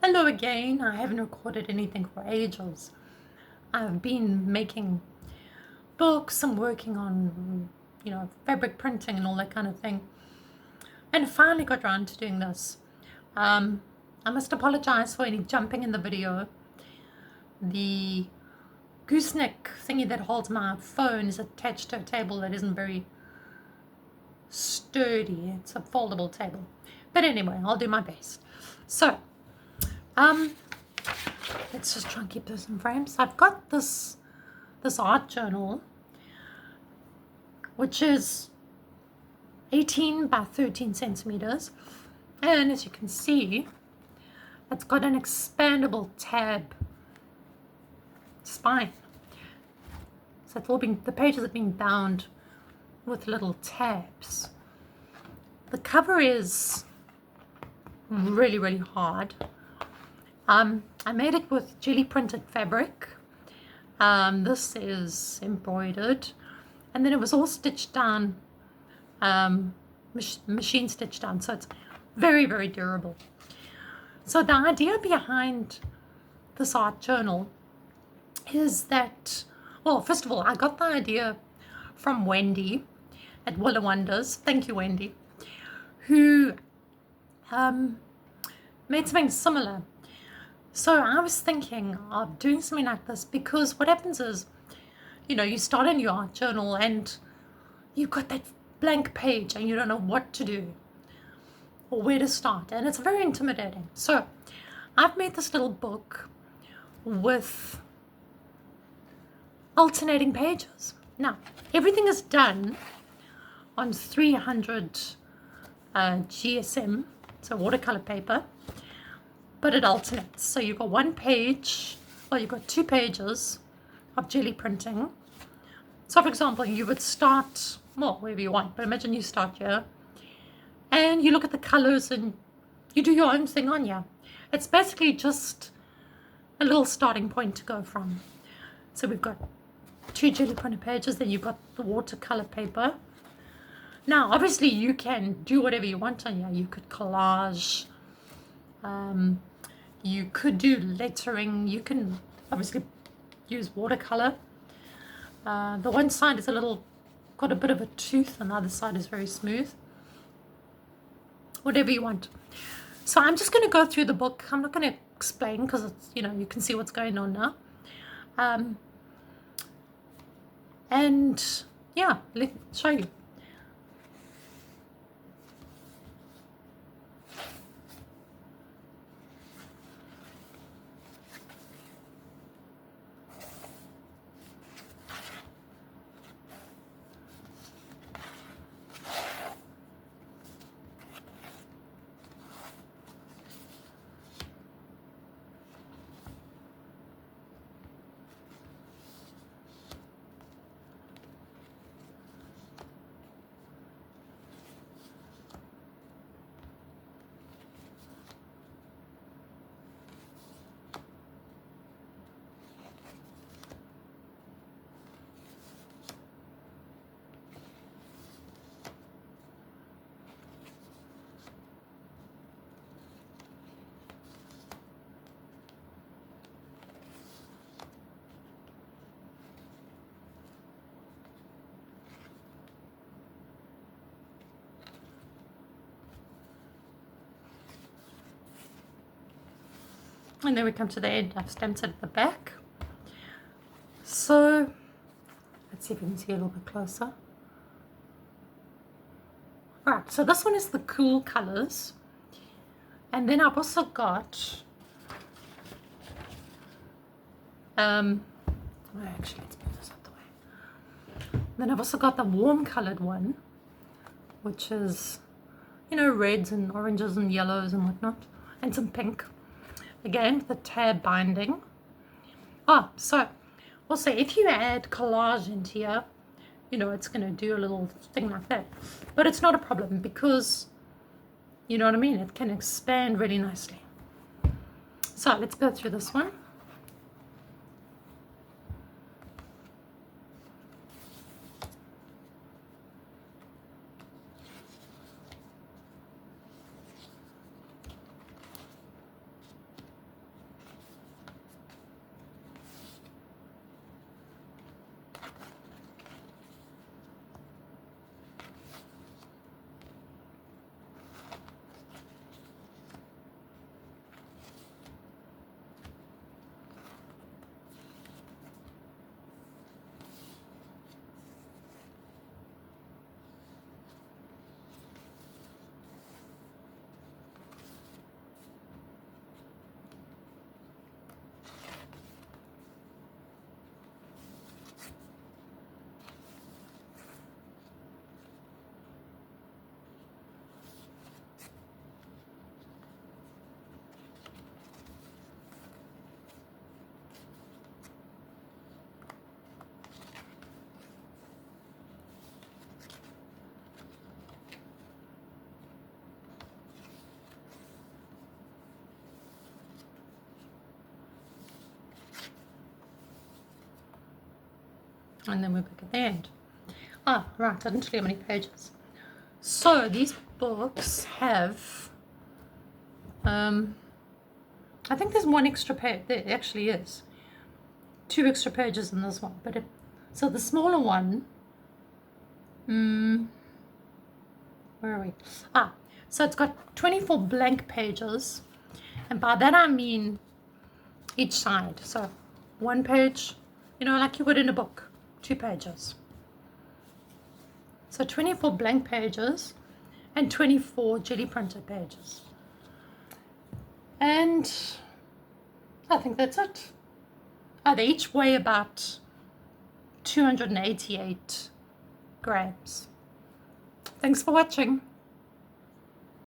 Hello again. I haven't recorded anything for ages. I've been making books and working on, fabric printing and all that kind of thing. And I finally got around to doing this. I must apologize for any jumping in the video. The gooseneck thingy that holds my phone is attached to a table that isn't very sturdy. It's a foldable table. But anyway, I'll do my best. So, let's just try and keep this in frames. I've got this art journal, which is 18 by 13 centimeters, and as you can see, it's got an expandable tab spine. So it's all the pages have been bound with little tabs. The cover is really hard. I made it with gelli-printed fabric. This is embroidered, and then it was all stitched down, machine stitched down, so it's very durable. So the idea behind this art journal is that, well, first of all, I got the idea from Wendy at Willow Wonders. Thank you, Wendy, who made something similar. So I was thinking of doing something like this because what happens is, you start a new art journal and you've got that blank page and you don't know what to do or where to start, and it's very intimidating. So I've made this little book with alternating pages. Now, everything is done on 300 GSM, so watercolor paper, but it alternates. So you've got one page, well, you've got 2 pages of gelli printing. So for example, you would start, well, wherever you want, but imagine you start here and you look at the colors and you do your own thing on here. It's basically just a little starting point to go from. So we've got 2 gelli printed pages, then you've got the watercolor paper. Now, obviously you can do whatever you want on here. You could collage, you could do lettering, you can obviously use watercolor. The one side is got a bit of a tooth, and the other side is very smooth. Whatever you want. So I'm just going to go through the book. I'm not going to explain because it's, you can see what's going on now. And yeah, let me show you. And then we come to the end. I've stamped it at the back. So let's see if we can see a little bit closer. Alright, so this one is the cool colors. And then I've also got actually, let's move this out the way. Then I've also got the warm colored one, which is, reds and oranges and yellows and whatnot, and some pink. Again, the tab binding. So also if you add collage into here, it's going to do a little thing like that. But it's not a problem because, you know what I mean? It can expand really nicely. So let's go through this one. And then we're back at the end. Ah, right, I didn't tell you how many pages. So these books have, I think there's one extra page. There actually is 2 extra pages in this one. But so the smaller one, where are we? Ah, so it's got 24 blank pages, and by that I mean each side. So 1 page, you know, like you would in a book, 2 pages. So 24 blank pages and 24 gelli-printed pages. And I think that's it. They each weigh about 288 grams. Thanks for watching.